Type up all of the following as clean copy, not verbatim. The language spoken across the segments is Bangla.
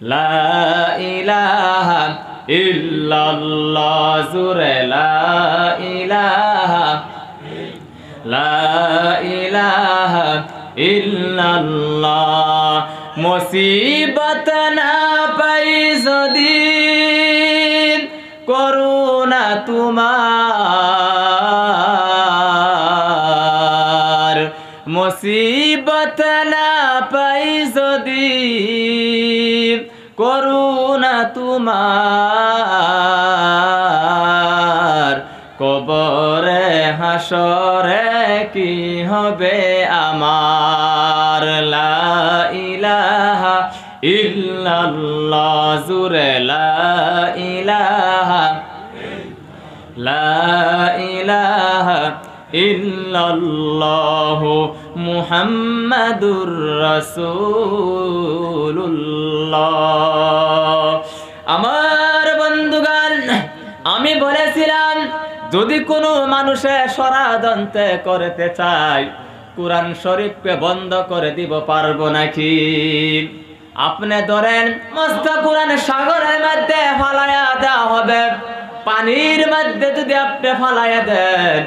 লা ইলাহা ইল্লাল্লাহ জুরে লা ইলাহা ইল্লাল্লাহ। মুসিবত না পাই যদি করুণা তোমার, মুসিবত না পাই যদি করুণা তোমার, কবরে হাসরে কি হবে আমার। লা ইলাহা ইল্লাল্লাহ জুরে লা ইলাহা ইল্লাল্লাহ মুহাম্মাদুর রাসূলুল্লাহ। আমার বন্ধুগণ, আমি বলেছিলাম যদি কোনো মানুষে ষড়যন্ত্র করতে চায় কুরআন শরীফকে বন্ধ করে দিব, পারবো নাকি? আপনি ধরেন মস্ত কুরআন সাগরের মধ্যে ফালায়া দেওয়া হবে, পানির মধ্যে যদি আপনি ফালায়া দেন,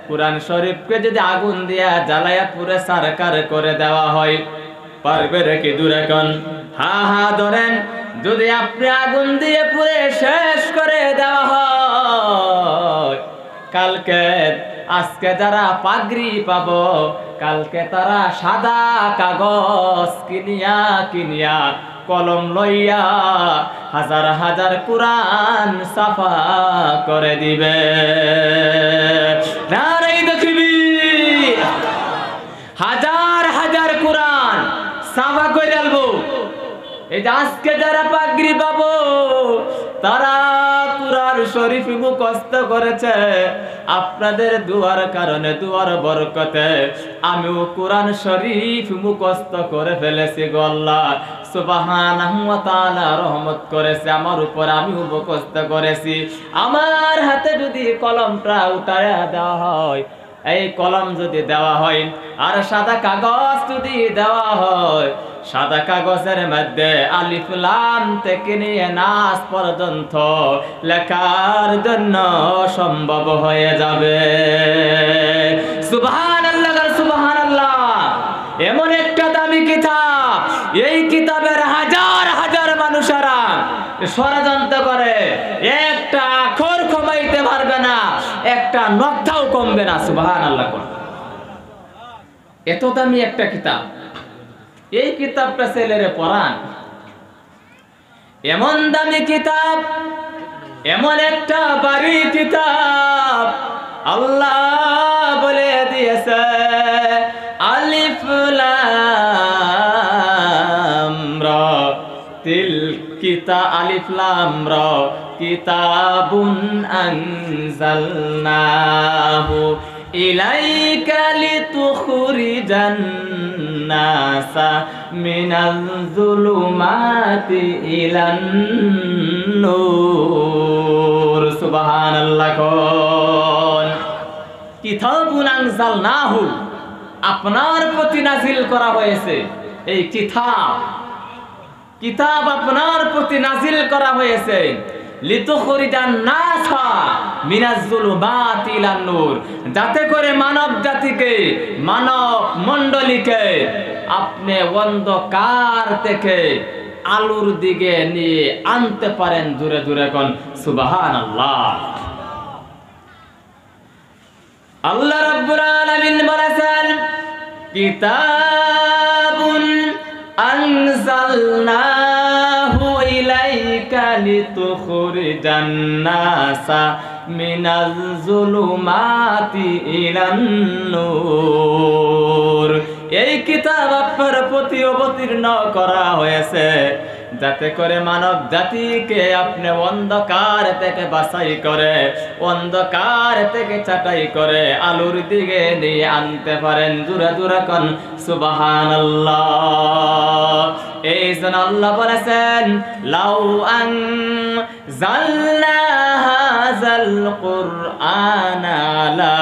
কুরআন শরীফকে যদি আগুন দিয়া জ্বালায়া পুরে সারকার করে দেওয়া হয়, পারবে নাকি? দূরে কোন হা হা ধরেন যদি আপনি আগুন দিয়ে পুরে শেষ করে দেওয়া হয়, কালকে আজকে যারা পাগড়ি পাবো, কালকে তারা সাদা কাগজ কিনিয়া কিনিয়া কলম লইয়া হাজার হাজার কুরআন সাফা করে দিবে। নারে তাকবীর! হাজার হাজার কুরআন সাফা করে আলবো। এই যে আজকে যারা পাগড়ি পাবো, তারা কুরআন শরীফ মুখস্থ করেছে। আপনাদের দুয়ার কারণে, দুয়ার বরকতে আমিও কুরআন শরীফ মুখস্থ করে ফেলেছি গো আল্লাহ। সুবহানাহু ওয়া তাআলা রহমত করেছে আমার উপর, আমিও মুখস্থ করেছি। আমার হাতে যদি কলমটা উঠায়া দেওয়া হয়, এই কলম যদি দেওয়া হয় আর সাদা কাগজ যদি দেওয়া হয়, সাদা কাগজের মধ্যে আলিফ লাম থেকে নিয়ে নাস পর্যন্ত লেখার জন্য সম্ভব হয়ে যাবে। সুবহানাল্লাহ, সুবহানাল্লাহ! এমন একটা দামি কিতাব, এই কিতাবের হাজার হাজার মানুষেরা ষড়যন্ত্র করে, একটা আখর কমাইতে পারবে না, একটা নকশাও কমবে না। সুবহানাল্লাহ! এত দামি একটা কিতাব, এই কিতাবটা ছেলেরে পড়ান। এমন দামি কিতাব, এমন একটা বাড়ি কিতাব, আল্লাহ বলে দিয়েছে আলিফ লাম রা তিল কিতা আলিফ লাম রা কিতাবুন আনজালনাহু ইলাইকা লিতুখরিজান নাসা মিনাল যুলুমাতি ইলান নূর। সুবহানাল্লাহ! কিতাবুন আনজালনাহু, আপনার প্রতি নাজিল করা হয়েছে এই কিতাব, কিতাব আপনার প্রতি নাজিল করা হয়েছে লিতুখরিজান নাসা মিনাজ যুলুমাতি ইলান নূর, যাতে করে মানব জাতিকে, মানব মণ্ডলীকে আপনি অন্ধকার থেকে আলোর দিকে নিয়ে আনতে পারেন। জোরে জোরে কোন সুবহানাল্লাহ! আল্লাহ রাব্বুল আলামিন বলেছেন কিতাবুন আনজালনাহু ইলাইকা লিতুখরিজান নাসা মিনাজ যুলুমাতি ইলান নূর। এই কিতাব আপনার প্রতি অবতীর্ণ করা হয়েছে যাতে করে মানব জাতিকে আপনি অন্ধকার থেকে বাছাই করে, অন্ধকার থেকে ছাঁটাই করে আলোর দিকে নিয়ে আনতে পারেন। জোরে জোরে কোন সুবহানাল্লাহ! এই জন্য আল্লাহ বলেছেন লাউ আনজালনা হাযাল কুরআনা আলা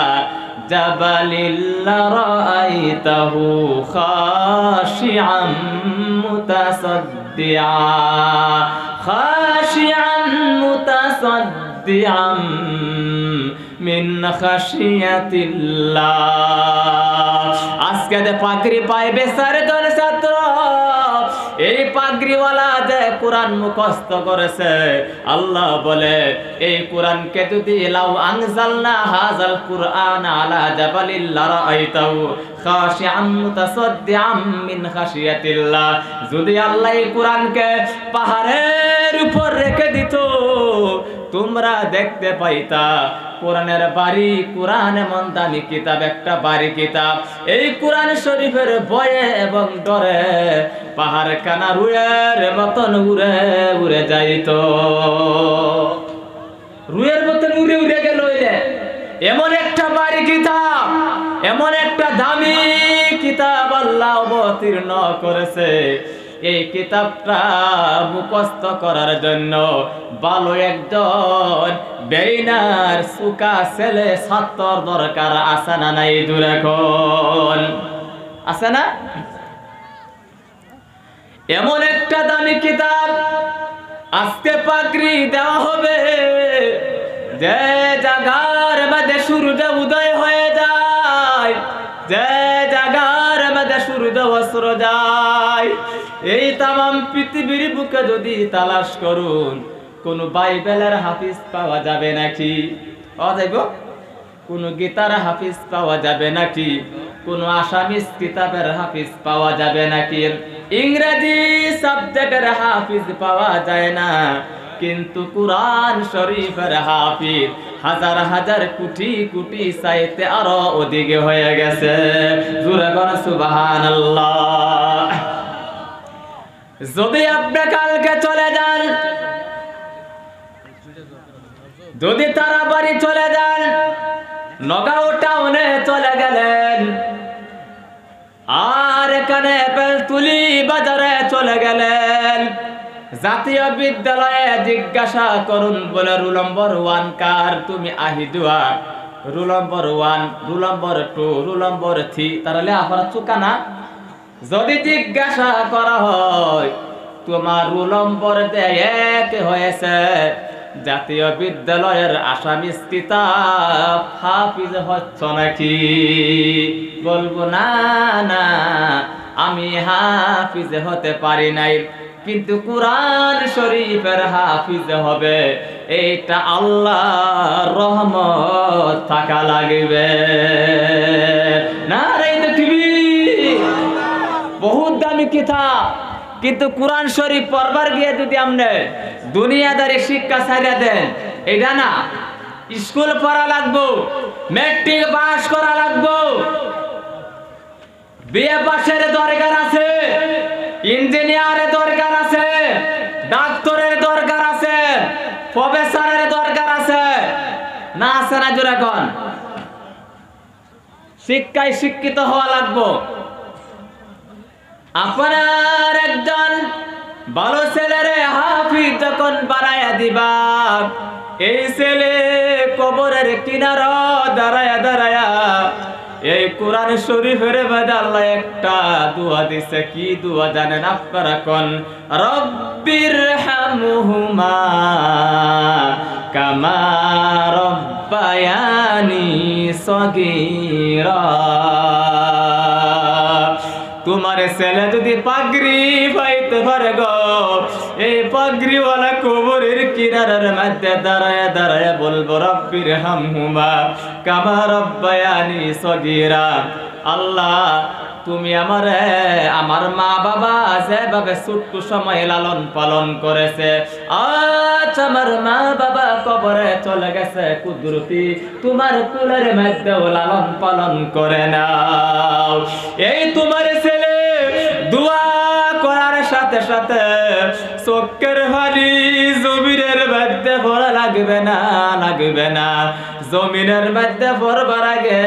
জাবালিল লারাআইতাহু খাশিআম মুতাসাদ্দিআন মুতাসাদ্দিআ খাশিআন মুতাসাদ্দিআম মিন খাশিয়াতিল্লাহ। আজকে যে পাগড়ি পায় বেচারে দল ছাত্র, এই পাগড়িওয়ালা যে কোরআন মুখস্থ করেছে, আল্লাহ বলে এই কোরআনকে যদি লাউ আনজালনা হাযাল কুরআন আলা জাবালিল লারাআইতাহু খাশিআন মুতাসাদ্দিআম মিন খাশিয়াতিল্লাহ। যদি আল্লাহ এই কোরআনকে পাহাড়ের উপর রেখে দিত, তোমরা দেখতে পাইতা কোরআনের বাড়ি। কোরআন এমন দামি কিতাব, একটা বাড়ি কিতাব। এই কোরআন শরীফের ভয়ে এবং ডরে পাহাড় কানা রুয়ের মতন উড়ে উড়ে যাইত, রুয়ের মতন উড়ে উড়ে গেল। এমন একটা বাড়ি কিতাব, এমন একটা দামি কিতাব আল্লাহ অবতীর্ণ করেছে। এই কিতাবটা মুখস্থ করার জন্য ভালো একজন বেইনার সুকা ছেলে ছাত্র দরকার আছে না নাই? দূর এখন আছে না? এমন একটা দামি কিতাব আজকে পাগড়ি দেওয়া হবে, যে জাগার মধ্যে সূর্য উদয় হয়ে যায়, যে জাগার মধ্যে সূর্য অস্ত যায়। এই তামাম পৃথিবীর বুকে যদি তালাশ করুন, কোন বাইবেলের হাফিজ পাওয়া যাবে নাকি? পাওয়া যাইব? কোন গীতার হাফিজ পাওয়া যাবে নাকি? কোন আসামিস কিতাবের হাফিজ পাওয়া যাবে নাকি? ইংরেজি সাবজেক্টের হাফিজ পাওয়া যায় না, কিন্তু কুরআন শরীফের হাফিজ হাজার হাজার কোটি কোটি চাইতে আরো অধিক হয়ে গেছে। জোরে বল সুবহানাল্লাহ। যদি আপনি কালকে চলে যান, যদি তারা বাড়ি চলে যান, নগাঁও টাউনে চলে গেলেন, আর এখানে বেলতুলি বাজারে চলে গেলেন, জাতীয় বিদ্যালয়ে জিজ্ঞাসা করুন, বলে রুল নম্বর 1 কার? তুমি আহিদুয়া। রুল নম্বর 1, রুল নম্বর 2, রুল নম্বর 3, তাহলে আপনারা চুকা না? যদি জিজ্ঞাসা করা হয় তোমার রুল নম্বর 1 হয়েছে, জাতীয় বিদ্যালয়ের আসামিস কিতাব হাফিজ হচ্ছ নাকি? বলবো না না, আমি হাফিজ হতে পারি নাই, কিন্তু কোরআন শরীফের হাফিজ হবে, এইটা আল্লাহর রহমত থাকা লাগবে। না রে তাকবীর, বহুত দামি কিতাব, কিন্তু কোরআন শরীফ পড়বার গিয়ে যদি আপনি দুনিয়াদারি শিক্ষা ছাইড়া দেন, এটা না, স্কুল পড়া লাগবো, ম্যাট্রিক পাস করা লাগবো, বিএ পাশের দরকার আছে, ইঞ্জিনিয়ারের দরকার আছে, ডাক্তারের দরকার আছে, প্রফেসরের দরকার আছে, না আছে না? জোরে কোন? শিক্ষায় শিক্ষিত হওয়া লাগবো। আপনার একজন ভালো ছেলেরে হাফিজ যখন বানায়া দিবা, এই ছেলে কবরের কিনারা দাঁড়ায়া দাঁড়ায়া এই কোরআন শরীফের মধ্যে আল্লাহ একটা দোয়া দিছে। কি দোয়া জানেন আপনারা? কোন রব্বির হামহুমা কামা রব্বায়ানি সগীরা। তোমার ছেলে যদি পাগড়ি পাইতে পারে গো, এই পাগড়িওয়ালা কবরের কিনারার মধ্যে দাঁড়ায় দাঁড়ায় বলবো রব্বির হামহুমা কামা রব্বায়ানি সগীরা। আল্লাহ তুমি আমার মা বাবা যেভাবে ছোট্ট সময় লালন পালন করেছে, আজ আমার মা বাবা কবরে চলে গেছে, কুদরতি তোমার কুলের মধ্যেও লালন পালন করে নাও। এই তোমার ছেলে দোয়া করার সাথে সাথে চোখের পানি জমিনের মধ্যে ভরা লাগবে না, লাগবে না। জমিনের মধ্যে পড়বার আগে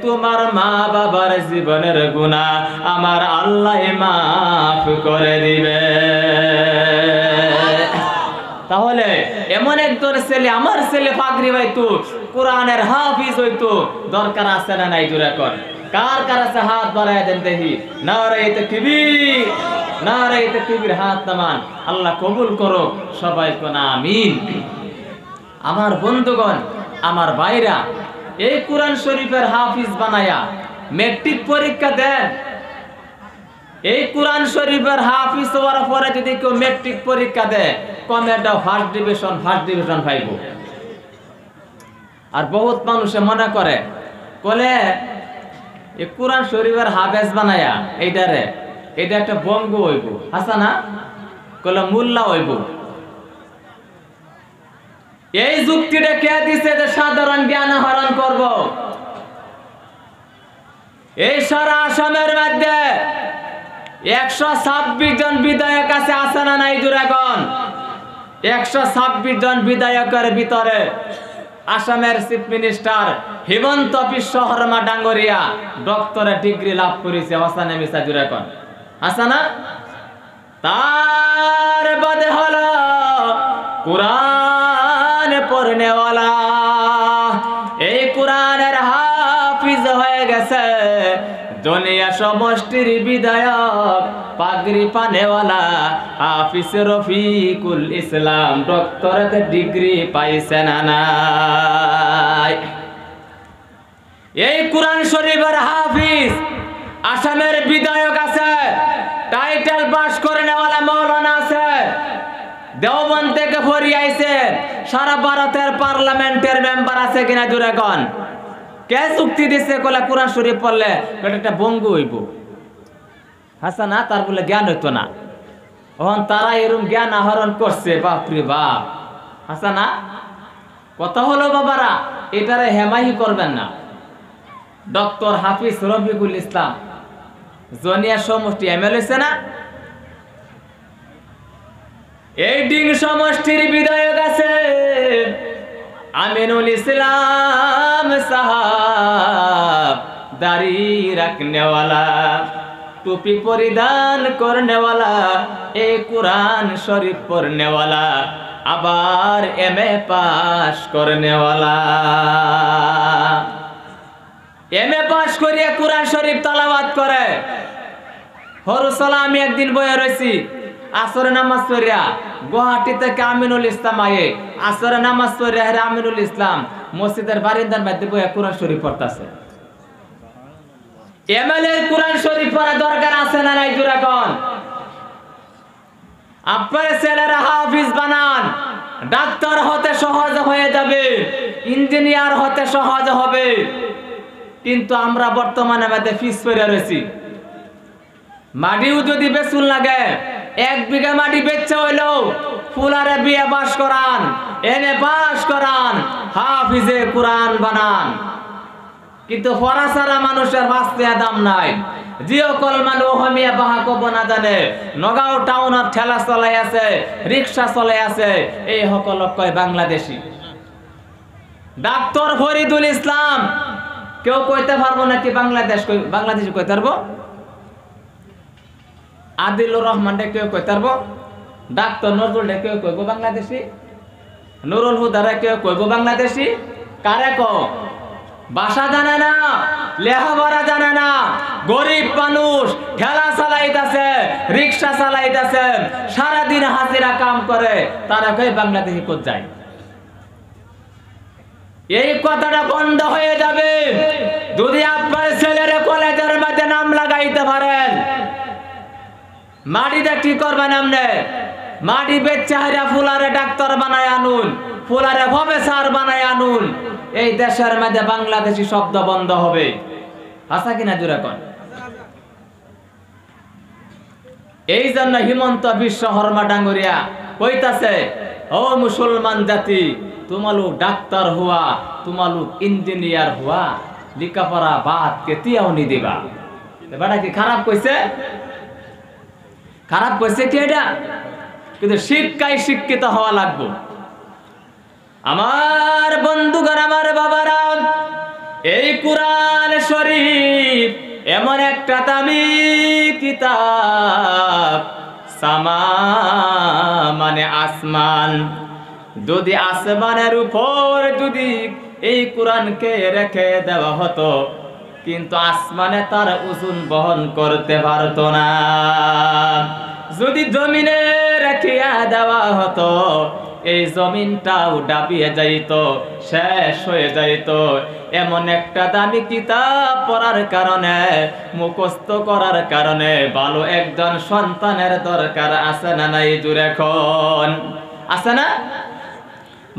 তোমার মা বাবার জীবনের গুনাহ আমার আল্লাহ মাফ করে দিবে। তাহলে এমন একজন ছেলে, আমার ছেলে পাগড়ি হইতো, কোরআনের হাফিজ হইতো, দরকার আছে না নাই? জোরে কর, কার কার আছে? হাত বাড়ায় দেন দেখি। নারে তাকবীর। নারে তাকবীর, হাত নামান। আল্লাহ কবুল করো, সবাই কোন আমিন। আমার বন্ধুগণ, আমার ভাইরা, এই কোরআন শরীফের হাফিজ বানায়া মেট্রিক পরীক্ষা দেন। এই কোরআন শরীফের হাফিজ হওয়ার পরে যদি কেউ মেট্রিক পরীক্ষা দেয়, কমে ফার্স্ট ডিভিশন পাইব। আর বহুত মানুষে মনে করে বলে এই কোরআন শরীফের হাফেজ বানায়া এটা একটা বঙ্গ হইব, হাসা না কলে মোল্লা হইব। এই যুক্তিটা কে দিছে যে সাধারণ জ্ঞান আহরণ করব? এই সারা আসামের মধ্যে 126 জন বিধায়ক আছে না নাই জুরাগণ? 126 জন বিধায়কের ভিতরে আসামের chief minister Himanta Biswa Sarma ডাঙ্গরিয়া doctorate degree লাভ করেছে। হাসানে মিসা জুরাগণ আছে না? তার বাদে হলো কোরআন পড়নেওয়ালা, এই কোরআনের হাফিজ হয়ে গেছে দুনিয়া সমষ্টির বিধায়ক পাগড়ি পানেওয়ালা হাফিজ রফিকুল ইসলাম ডক্টরেট ডিগ্রি পাইছে না নাই? এই কোরআন শরীফের হাফিজ আসামের বিধায়ক আছে, টাইটেল পাস করে নেওয়ালা মৌলানা আছে, দেওবন্দ থেকে পড়ি আইছে, সারা ভারতের পার্লামেন্টের মেম্বার আছে কিনা জুড়ে কন? কে চুক্তি দিচ্ছে কলে কোরআন শরীফ পড়লে একটা বঙ্গু হইব, হাসা না? তার বলে জ্ঞান হইতো না। এখন তারা এরকম জ্ঞান আহরণ করছে, বাপরে বাপ, হাসা না? কথা হলো বাবারা, এটারে হেমাহি করবেন না। ডক্টর হাফিজ রফিকুল ইসলাম জনিয়া সমষ্টি এমএল হয়েছে না? এই ডিং সমষ্টির বিধায়ক আছে আমিনুল ইসলাম সাহাব, দাড়ি রাখনেওয়ালা, টুপি পরিধান করনেওয়ালা, এই কোরআন শরীফ পড়নেওয়ালা, আবার এমএ পাস করনেওয়ালা। এমএ পাস করিয়া কোরআন শরীফ তেলাওয়াত করে। হরুসলা আমি একদিন বয়ে রয়েছি, আসরে নামাজ পড়িয়া গুয়াহাটি থেকে আমিনুল ইসলাম আয়ে আসরে নামাজ পড়িয়া হেরে আমিনুল ইসলাম মসজিদের বারিন্দার মধ্যে বইয়া কোরআন শরীফ পড়তাছে। এমএলএ কোরআন শরীফ পড়া দরকার আছে না নাই জুরাগণ? আপনার ছেলেরা হাফিজ বানান, ডাক্তার হতে সহজ হয়ে যাবে, ইঞ্জিনিয়ার হতে সহজ হবে। কিন্তু আমরা বর্তমানে মধ্যে ফিস পড়ে রয়েছি। মাটিও যদি বেচুন লাগে, 1 বিঘা মাটি বেচতে হইলো ফুলারে বিয়ে পাস করান, এনে পাস করান, হাফিজে কোরআন বানান। কিন্তু ফরাসারা মানুষের বাঁচতে দাম নাই। জিও কল মানুষ হমিয়া বাহা কব না জানে, নগাঁও টাউনত ঠেলা চলাই আছে, রিক্সা চলাই আছে, এই সকল কয় বাংলাদেশি। ডাক্তার ফরিদুল ইসলাম কেউ কইতে পারবো নাকি বাংলাদেশি কইতে পারবো? আদিলুর রহমান কেউ কইতে পারবো? ডাক্তার নজরুল কেউ কইব বাংলাদেশি? নুরুল হুদারে কেউ কইব বাংলাদেশি? কারে কো? ভাষা জানে না, লেখাপড়া জানে না, গরিব মানুষ, ঠেলা চালাইতেছে, রিক্সা চালাইতেছে, সারাদিন হাজিরা কাম করে, তারা কই বাংলাদেশি কোথ যায়? এই কথাটা বন্ধ হয়ে যাবে যদি আপনার ছেলের কলেজের মধ্যে নাম লাগাইতে পারেন। মাটিটা কি করবেন? আপনি মাটি বেচে হাইরা ফুলারে ডাক্তার বানায় আনুন, ফুলারে প্রফেসর বানায় আনুন, এই দেশের মধ্যে বাংলাদেশি শব্দ বন্ধ হবে। হাসা কিনা জোরে কোন? এই জন্য হিমন্ত বিশ্ব শর্মা ডাঙ্গরিয়া কইতাছে, ও মুসলমান জাতি, তোমালুক ডাক্তার হুয়া, তোমালুক ইঞ্জিনিয়ার হুয়া, লিখাপড়া বাদ কেতিয়াও নি দিবা। বেটা কি খারাপ কইছে? খারাপ কইছে কি এটা? কিন্তু শিক্ষায় শিক্ষিত হওয়া লাগবে। আমার বন্ধুগণ, আমার বাবারা, এই কোরআন শরীফ এমন একটা দামি কিতাব, সামা মানে আসমান, যদি আসমানের উপর যদি এই কোরআনকে রেখে দেওয়া হতো, কিন্তু আসমানে তার ওজন বহন করতে পারতো না। যদি জমিনে রাখিয়া দেওয়া হতো, এই জমিনটাও ডাবিয়ে যাইত, শেষ হয়ে যাইত। এমন একটা দামি কিতাব পড়ার কারণে, মুখস্থ করার কারণে ভালো একজন সন্তানের দরকার আছে না নাই? জুড়ে এখন আছে না?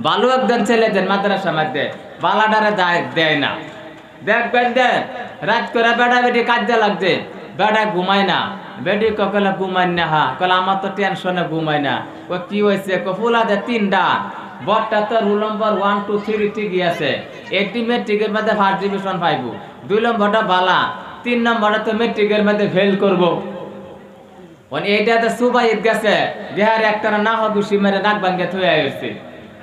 ভালো একজন ছেলেদের মাদ্রাসা মধ্যে বালাডারে দেয় না। দেখবেন দেন রাত করে বেড়া বেটি কাজে লাগছে, বেড়া ঘুমায় না। বেটি কলে ঘুমায় না, হা কলে আমার তো টেনশনে ঘুমায় না। ও কি হয়েছে? ফুলাতে 3টা, বটটা তো রুল নম্বর 1 2 3 ঠিকই আছে। 80 মেট্রিকের মধ্যে ফার্স্ট ডিভিশন পাইব, 2 নম্বরটা বালা, 3 নম্বরটা তো মেট্রিকের মধ্যে ফেল করব। এইটাতে সুবাইত গেছে, বিহার একটা না হবুসি মেরে নাক ভাঙ্গে থয়ে আসছে।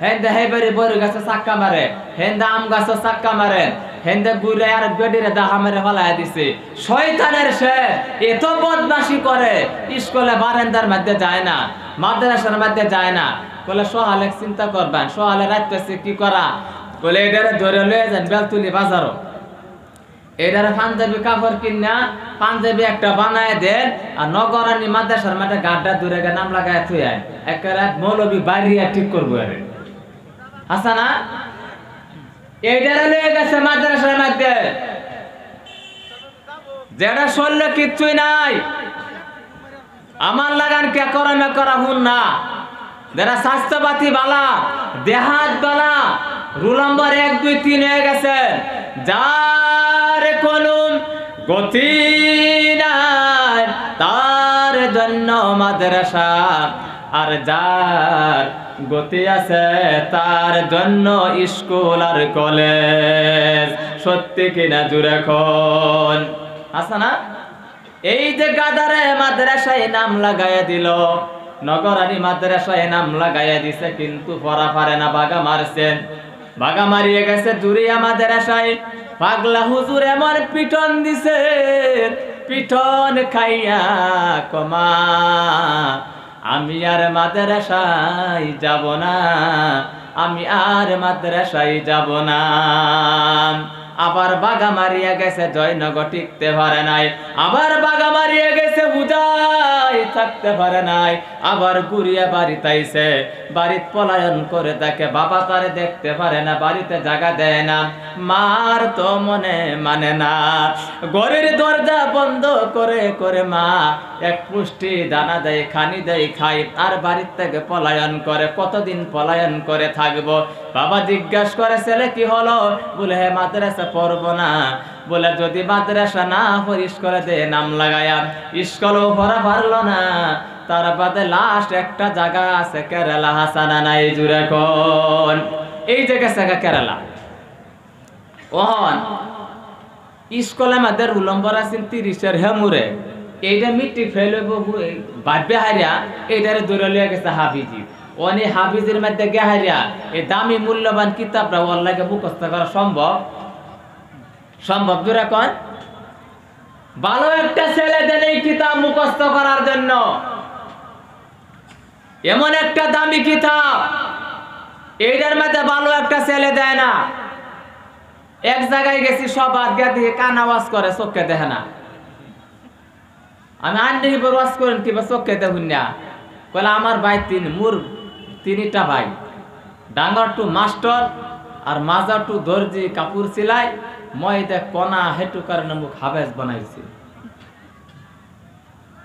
হেন্দে হেবারে বড় গাছে চাক্কা মারে, হেন্দে আম গাছে চাক্কা মারে, হেন্দে গুড়ে আর বেডিরে দাহা মেরে ফেলাই দিছে। শয়তানের সে এত বদমাশি করে, স্কুলে বারান্দার মধ্যে যায় না, মাদ্রাসার মধ্যে যায় না। বলে সহালে চিন্তা করবেন, সহালে রাখতেছে কি করা? বলে এটারে ধরে লয়ে যান বেলতুলি বাজারও, এটারে পাঞ্জাবি কাপড় কিনা পাঞ্জাবি একটা বানায় দেন, আর নগরানি মাদ্রাসার মাঠে গাড্ডা দূরে গিয়ে নাম লাগায় থুয়ে একেবারে মৌলবী বাড়িয়া ঠিক করবো। আরে আসা না, এইটারে লয়ে গেছে মাদ্রাসার মধ্যে, যেটা শরীর কিচ্ছুই নাই। আমার লাগান কে করমে করা হুন না, যারা স্বাস্থ্যপাতি বালা, দেহাত বালা, রুল নম্বর 1 2 3 হয়ে গেছে, যার কোনো গতি নাই তার জন্য মাদ্রাসা, আর যার গতি আছে তার জন্য স্কুল আর কলেজ। সত্যি কিনা জুড়ে এখন আছে না? এই যে গাদারে মাদ্রাসায় নাম লাগাইয়া দিল, নগরানি মাদ্রাসায় নাম লাগাইয়া দিছে, কিন্তু পড়া পারে না, বাগা মারছেন। বাগা মারিয়ে গেছে জুরিয়া মাদ্রাসায়, পাগলা হুজুর এমন পিটন দিছে, পিটন খাইয়া কমা আমি আর মাদ্রাসায় যাব না, আমি আর মাদ্রাসায় যাব না। আবার বাগা মারিয়া গেছে জয়নগর টিকতে পারে নাই, আবার বাগা মারিয়া গেছে বুঝাই থাকতে পারে নাই, আবার ঘুরিয়া বাড়িতে আইছে, বাড়িত পলায়ন করে তাকে বাবা তারে দেখতে পারে না, বাড়িতে জায়গা দেয় না, মার তো মনে মানে না। ঘরের দরজা বন্ধ করে করে মা এক পুষ্টি দানা দেয়, খানি দেয়, খাই, আর বাড়ির থেকে পলায়ন করে। কতদিন পলায়ন করে থাকবো? বাবা জিজ্ঞাসা করে ছেলে কি হলো? বলে হে মাদ্রাসা পড়বো না। বলে যদি মাদ্রাসা না পড়িস করে দে নাম লাগায়া, স্কুলও পড়া পারলো না। তার বাদে লাস্ট একটা জায়গা আছে কেরালা, হাসানা নাই জুড়ে কোন এই জায়গা জায়গা কেরালা। ওহন স্কুলে আমাদের রুল নম্বর আছে 30-এর হেমুরে, এইটা মিট্রিক ফেল ভাববে হারিয়া এইটারে দৌড়ে লিয়ে গেছে হাফিজি। অনে হাফিজের মধ্যে গে হারিয়া এই দামি মূল্যবান কিতাবটা ওর লাগে মুখস্থ করা সম্ভব? সম্ভব জোরে কোন? ভালো একটা ছেলে দেন এই কিতাব মুখস্থ করার জন্য, এমন একটা দামি কিতাব, এইটার মধ্যে ভালো একটা ছেলে দেয় না। এক জায়গায় গেছি, সব বাদ গিয়ে দিয়ে কান আওয়াজ করে, চোখে দেখে না। আমি আন্ডি ওয়াজ করেন কিবা চোখে দেখুন না। কলে আমার ভাই তিনটা ভাই, ডাঙ্গর টু মাস্টার আর মাজা টু দর্জি, কাপড় সিলাই, মই দেখ কনা হেটু কারণে মুখ হাবেজ বানাইছি।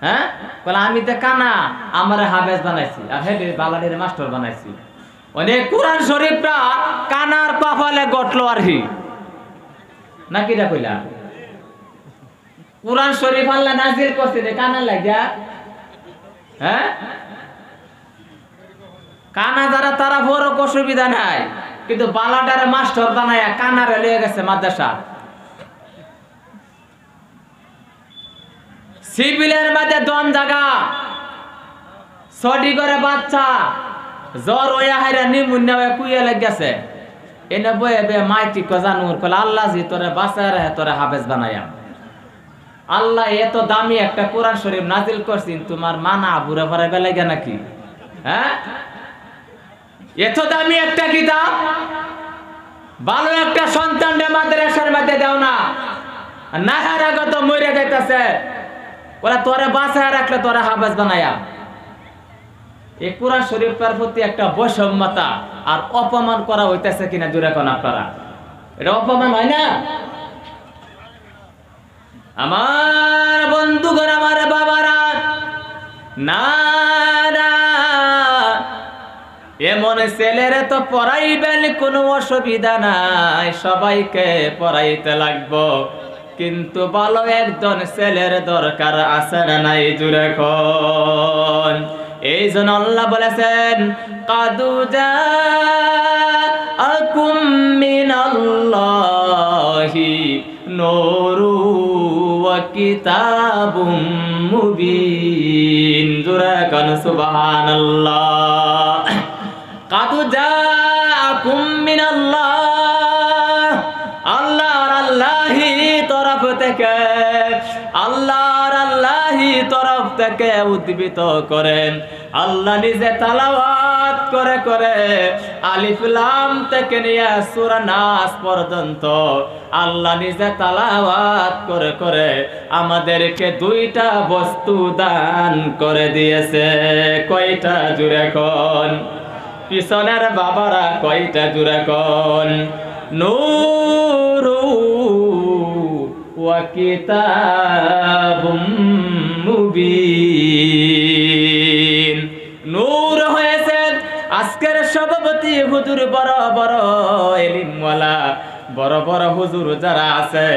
হ্যাঁ বলে আমি তো কানা, আমার হাবেজ বানাইছি, আর হেডে বালাডের মাস্টার বানাইছি। অনেক কোরআন শরীফটা কানার কপালে গটলো আর হি নাকি রে কইলা? কোরআন শরীফ আল্লাহ নাজিল করছে রে কানা লাগিয়া। হ্যাঁ কানা যারা তারা বড় অসুবিধা নাই, কিন্তু বালাডারে মাস্টার বানায়া কানারে লয়ে গেছে মাদ্রাসা। সিভিলের মধ্যে দম জায়গা, ছটি করে বাচ্চা, জ্বর ওয়া হাইরা নিমুন্না ওয়া কুইয়া লাগছে। এনে বয়ে বে মাইটি কো জানুর কল আল্লাহ জি তোরে বাঁচায় রে, তোরে হাফেজ বানায়া। আল্লাহ এত দামি একটা কোরআন শরীফ নাজিল করছেন, তোমার মানা বুড়া ভরে বেলাইগা নাকি? হ্যাঁ এত দামি একটা কিতাব, ভালো একটা সন্তান মাদ্রাসার মধ্যে দাও না, নাহার আগত মরে যাইতেছে। ওরা তোরে বাঁচায় রাখলে তোরে হাফেজ বানায়া। এই কোরআন শরীফের প্রতি একটা বৈষম্যতা আর অপমান করা হইতেছে কিনা জোরে কোন আপনারা? এটা অপমান হয় না? আমার বন্ধুগণ, আমার বাবারা, না না, এমন ছেলেরে তো পড়াইবেন, কোনো অসুবিধা নাই, সবাইকে পড়াইতে লাগবো, কিন্তু ভালো একজন ছেলের দরকার আছে না নাই জুড়ে কোন? এই জন্য আল্লাহ বলেছেন, কাদু জাআকুম মিনাল্লাহি নূরু ওয়া কিতাবুম মুবিন। জোরে কোন সুবহানাল্লাহ। কাদু জাআকুম মিনাল্লাহ, আল্লাহর আল্লাহি তরফ থেকে, আল্লাহর আল্লাহি তরফ থেকে উদ্ভূত করেন। আল্লাহ নিজে তালাওয়াত করে করে আলিফ লাম থেকে নিয়ে সূরা নাস পর্যন্ত আল্লাহ নিজে তালাওয়াত করে করে আমাদেরকে দুইটা বস্তু দান করে দিয়েছে। কয়টা জুড়ে কোন? পিছনের বাবারা কয়টা জুড়ে কোন? নূরু ওয়া কিতাবুম মুবিন। নূর হয়েছে আজকের সভাপতি হুজুর, বড় বড় ইলমওয়ালা, বড় বড় হুজুর যারা আছে,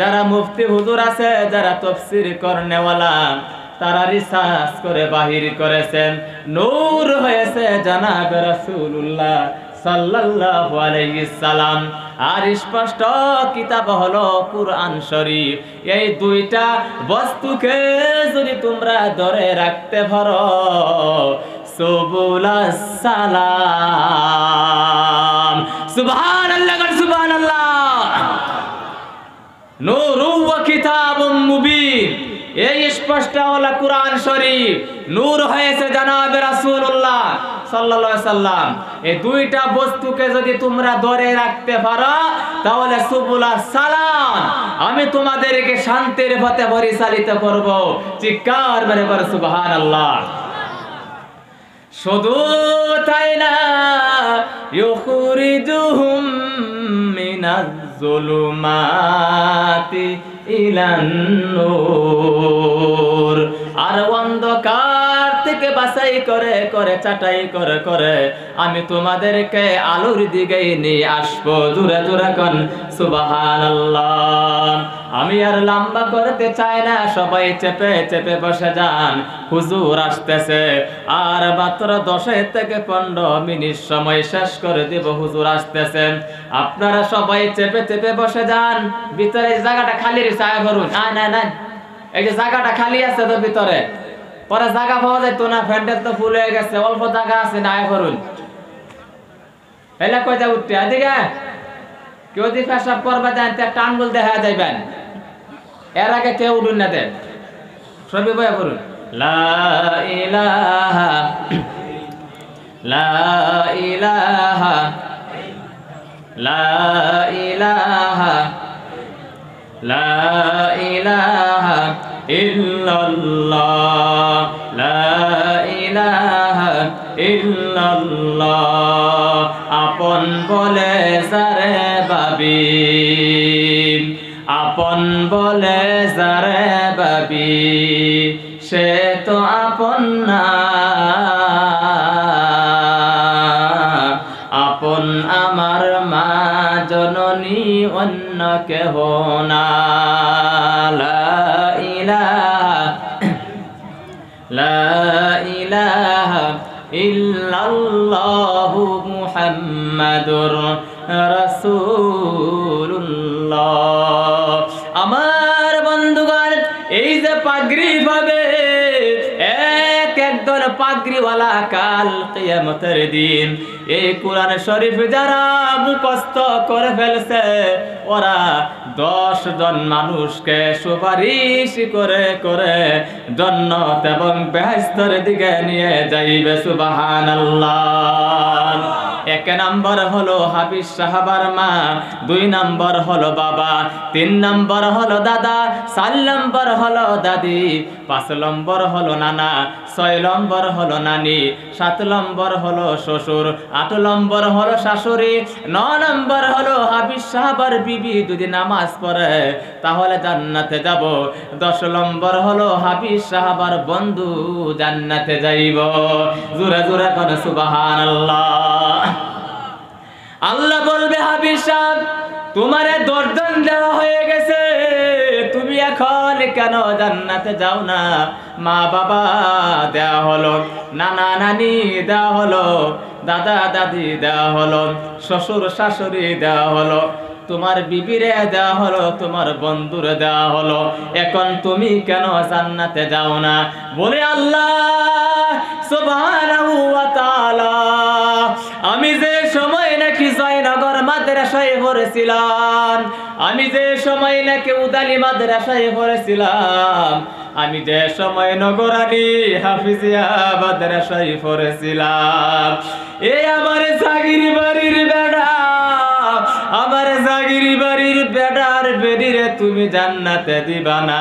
যারা মুফতি হুজুর আছে, যারা তাফসীর করনেওয়ালা, তারা রিসার্চ করে বাহির করেছেন, নূর হয়েছে জনাব রাসূলুল্লাহ সাল্লাল্লাহু আলাইহি সাল্লাম। আর স্পষ্ট কিতাব হলো কুরআন শরীফ। এই দুইটা বস্তুকে যদি তোমরা ধরে রাখতে পারো, সুবুলাস সালাম। সুবহানাল্লাহ, সুবহানাল্লাহ। নূরু ওয়া কিতাবুম মুবিন, এই স্পষ্ট হলো কুরআন শরীফ, নূর হয়েছে জনাবে রাসূলুল্লাহ সাল্লাল্লাহু আলাইহি সাল্লাম। এই দুইটা বস্তুকে যদি তোমরা ধরে রাখতে পারো, তাহলে সুবুলাস সালাম, আমি তোমাদেরকে শান্তির পথে পরিচালিত করব। চিৎকার মেরে বলো সুবহানাল্লাহ। শুধু তাই না, ইউখরিজুহুম মিনাজ যুলুমাতি ইলান নূর, আর অন্ধকার থেকে বাছাই করে করে, চাটাই করে করে আমি তোমাদেরকে আলোর দিকে নিয়ে আসবো। জোরে জোরে কোন সুবহানাল্লাহ। আমি আর লম্বা করতে চাই না, সবাই চেপে চেপে বসে যান, হুজুর আসতেছে। আর মাত্র 10 থেকে 15 মিনিট সময় শেষ করে দিব, হুজুর আসতেছেন। আপনারা সবাই চেপে চেপে বসে যান। ভিতরে জায়গাটা খালি রয়েছে, আয় করুন। না না, এই যে জায়গাটা খালি আছে তো ভিতরে, পরে জায়গা পাওয়া যায় তো না, ফ্যান্ডেল তো ফুল হয়ে গেছে, অল্প জায়গা আছে, না আয় করুন। এলা কয়টা উঠতে এদিকে কেউ যদি পেশাব করবে জানতে একটা আঙ্গুল দেখা যাইবেন, এর আগে কেউ উঠুন না দেন, সবই বয়া করুন। লা ইলাহা লা ইলাহা লা ইলাহা লা ইলাহা ইল্লাল্লাহ, লা ইলাহা ইল্লাল্লাহ। আপন বলে যারে ভাবি, আপন বলে যারে ভাবি, সে তো আপন না, আপন আমার মা জননী, অন্য কেহ না। লা ইলাহা লা ইলাহা ইল্লাল্লাহু মুহাম্মাদুর রাসূলুল্লাহ। আমার বন্ধুগণ, এই যে পাগড়ি পাবে একদল পাগড়িওয়ালা কাল কিয়ামতের দিন, এই কোরআন শরীফ যারা মুখস্থ করে ফেলছে, ওরা 10 জন মানুষকে সুপারিশ করে করে জান্নাত এবং বেহেশতের দিকে নিয়ে যাইবে। সুবহানাল্লাহ। এক নাম্বার হলো হাফিজ সাহাবার মা, 2 নাম্বার হলো বাবা, 3 নাম্বার হলো দাদা, 4 নাম্বার হলো দাদি, 5 নম্বর হলো নানা, 6 নম্বর হলো নানি, 7 নম্বর হলো শ্বশুর, 8 নম্বর হলো শাশুড়ি, 9 নম্বর হলো হাফিজ সাহাবার বিবি যদি নামাজ পড়ে তাহলে জান্নাতে যাব, 10 নম্বর হলো হাফিজ সাহাবার বন্ধু জান্নাতে যাইব। জোরে জোরে কোন সুবহানাল্লাহ। আল্লাহ বলবে হাফিজ সাহেব তোমারে দর্জন দেওয়া হয়ে গেছে, তুমি এখন কেন জান্নাতে যাও না? মা বাবা দেওয়া হলো, নানা নানি দেওয়া হলো, দাদা দাদি দেওয়া হলো, শ্বশুর শাশুড়ি দেওয়া হলো, তোমার বিবিরে দেওয়া হলো, তোমার বন্ধুরে দেওয়া হলো, এখন তুমি কেন জান্নাতে যাও না? বলে আল্লাহ সুবহানাহু ওয়া তাআলা আমি যে সময় নাকি জয়নগর মাদ্রাসায় পড়েছিলাম, আমি যে সময় নাকি উদালি মাদ্রাসায় পড়েছিলাম, আমি যে সময় নগরানি হাফিজিয়া মাদ্রাসায় পড়েছিলাম, এই আমার জাগির বাড়ির বেড়া, আমার জাগির বাড়ির বেড়ার বেরিরে তুমি জান্নাতে দিবা না,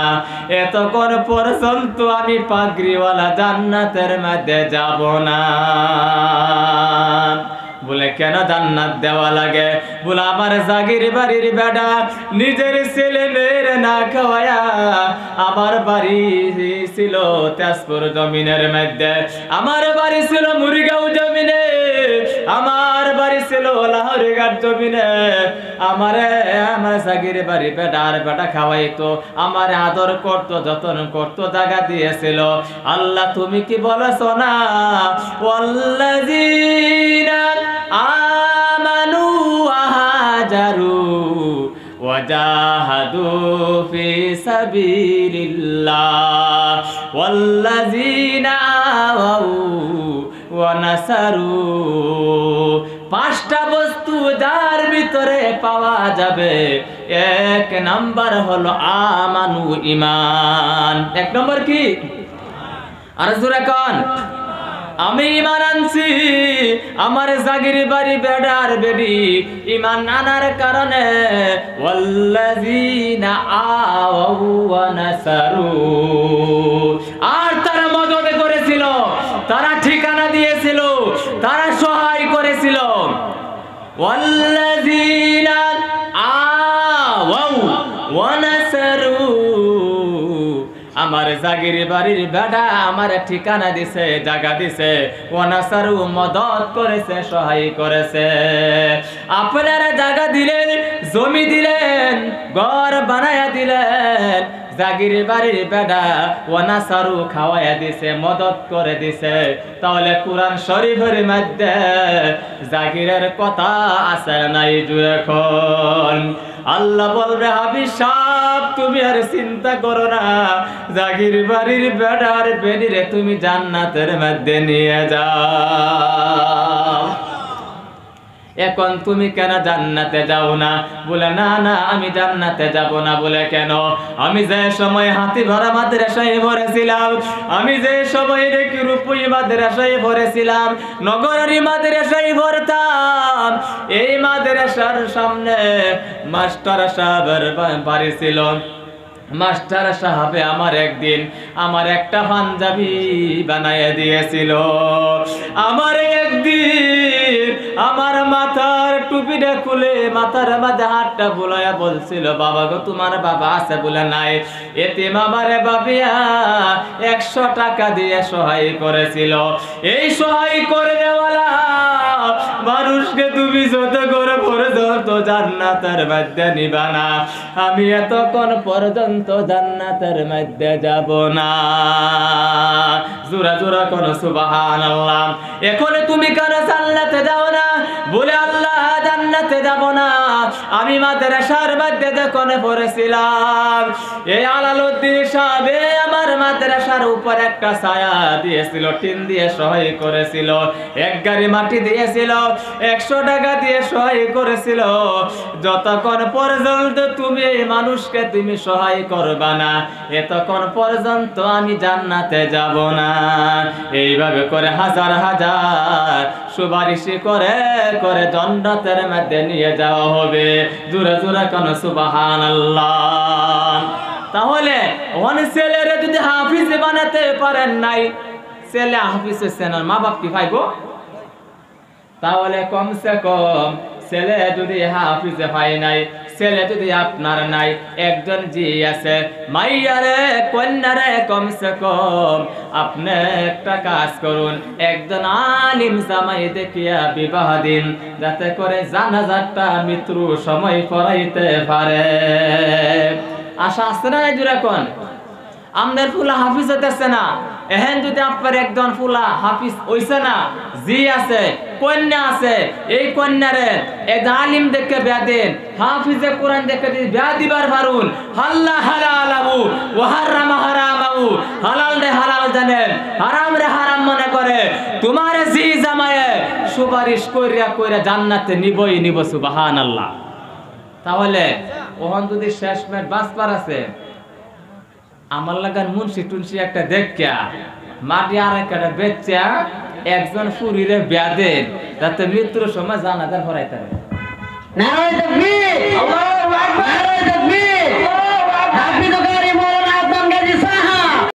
এতক্ষণ পর্যন্ত আমি পাগড়িওয়ালা জান্নাতের মধ্যে যাব না। বলে কেন জান্নাত দেওয়া লাগে? বলে আমার জাগির বাড়ির বেড়া নিজের ছেলে মেয়ের না খাওয়ায়া, আমার বাড়ি ছিল তেজপুর জমিনের মধ্যে, আমার বাড়ি ছিল মুরগাঁও জমিনে, আমার বাড়ি ছিল লাহোরঘাট জমিনে, আমার জাগির বাড়ি বেটার বেটা খাওয়াইতো, আমার আদর করতো, যতন করতো, জায়গা দিয়েছিল। আল্লাহ তুমি কি বলেছো না, ওয়াল্লাযীনা আমানু ওয়া হাজারু ওয়া জাহাদু ফি সাবিলিল্লাহ ওয়াল্লাযীনা আওয়াউ ওয়া নাসারু। 5টা বস্তু যার ভিতরে পাওয়া যাবে, 1 নাম্বার হলো আমানু ঈমান। 1 নম্বর কি? আর জোরে কোন আমি ঈমান আনছি, আমার জাগির বাড়ি বেড়ার বেডি ঈমান আনার কারণে ওয়াল্লাযীনা আওয়াউ ওয়া নাসারু, আর তারা মদদ করেছিল, তারা ঠিকানা দিয়েছিল, তারা সহায় করেছিল। ওয়াল্লাযীনা আওয়াউ ওয়া নাসারু, আমার জাগির বাড়ির বেড়া আমার ঠিকানা দিছে, জায়গা দিছে, ওয়া নাসারু মদদ করেছে, সহায় করেছে। আপনারা জায়গা দিলেন, জমি দিলেন, ঘর বানায়া দিলেন, জাগির বাড়ির বেড়া ওয়া নাসারু খাওয়ায়া দিছে, মদদ করে দিছে, তাহলে কুরআন শরীফের মধ্যে জাগিরের কথা আছে নাই? জুড়ে এখন আল্লাহ বলবে হাফিজ সাহেব তুমি আর চিন্তা করো না, জাগির বাড়ির বেড়ার বেড়িরে তুমি জান্নাতের মধ্যে নিয়ে যাও। এখন তুমি কেন জান্নাতে যাও না? বলে না না আমি জান্নাতে যাব না। বলে কেন? আমি যে সময় হাতিভরা মাদ্রাসায় পড়েছিলাম, আমি যে সময় রেকি রূপই মাদ্রাসায় পড়েছিলাম, নগরারি মাদ্রাসায় পড়তাম, এই মাদ্রাসার সামনে মাস্টার সাহেবের বাড়ি ছিল। মাস্টার সাহেবে আমার একদিন আমার একটা পাঞ্জাবি বানাইয়া দিয়েছিল। আমার একদিন আমার মাথার টুপিটা খুলে মাথার মাঝে হাতটা বুলাইয়া বলছিল, বাবা গো তোমার বাবা আছে? বলে নাই। এতিম আমারে বাবিয়া 100 টাকা দিয়ে সহায় করেছিল। এই সহায় করে দেওয়ালা মানুষকে তুমি যত করে পর্যন্ত জান্নাতের মধ্যে নিবা না, আমি এতক্ষণ পর্যন্ত জান্নাতের মধ্যে যাব না। জোরা জোরা কোন সুবহানাল্লাহ। এখন তুমি কেন জান্নাতে যাও না? বলে আল্লাহ জান্নাত জান্নাতে যাব না। আমি মাদ্রাসার মধ্যে যখন পড়েছিলাম, এই আলালউদ্দিন সাহেব আমার মাদ্রাসার উপর একটা ছায়া দিয়েছিল, টিন দিয়ে সহায় করেছিল, এক গাড়ি মাটি দিয়েছিল, 100 টাকা দিয়ে সহায় করেছিল। যতক্ষণ পর্যন্ত তুমি এই মানুষকে তুমি সহায় করবা না, এতক্ষণ পর্যন্ত আমি জান্নাতে যাব না। এইভাবে করে হাজার হাজার সুপারিশি করে করে জান্নাতের মধ্যে নিয়ে যাওয়া হবে। জোরে জোরে কোন সুবহানাল্লাহ। তাহলে ওখানে ছেলেরে যদি হাফিজ বানাতে পারেন নাই, ছেলে হাফিজ হচ্ছে না, মা বাপ কি পাইবো? তাহলে কমসে কম ছেলে যদি হাফিজে পাই নাই, ছেলে যদি আপনার নাই, একজন জি আছে, মাইয়ারে কন্যারে কমসে কম আপনি একটা কাজ করুন, একজন আলিম জামাই দেখিয়া বিবাহ দিন, যাতে করে জানাজারটা মৃত্যু সময় পড়াইতে পারে। আশা আছে না দুরাকন? আমাদের ফুলা হাফিজ হতেছে না, এহেন যদি আপনার একজন ফুলা হাফিজ হইছে না, জি আছে, কন্যা আছে, এই কন্যারে এক আলিম দেখে বিয়া দেন, হাফিজে কোরআন দেখে বিয়া দিবার পারুন। হাল্লা হালালাহু ওয়া হারামা হারামাহু, হালাল রে হালাল জানেন, হারাম রে হারাম মনে করে, তোমারে জি জামায়ে সুপারিশ কইরা কইরা জান্নাতে নিবই নিব। সুবহানাল্লাহ। তাহলে ওহন যদি শেষমেশ বাঁচবার আছে, আমার লাগান মুন্সি টুনসি একটা দেখা মাটি আর একটা বেচা একজন ফুরিরে বিয়া দেন, যাতে মৃত্যুর সময় জানাজার ভরাইতে পারে।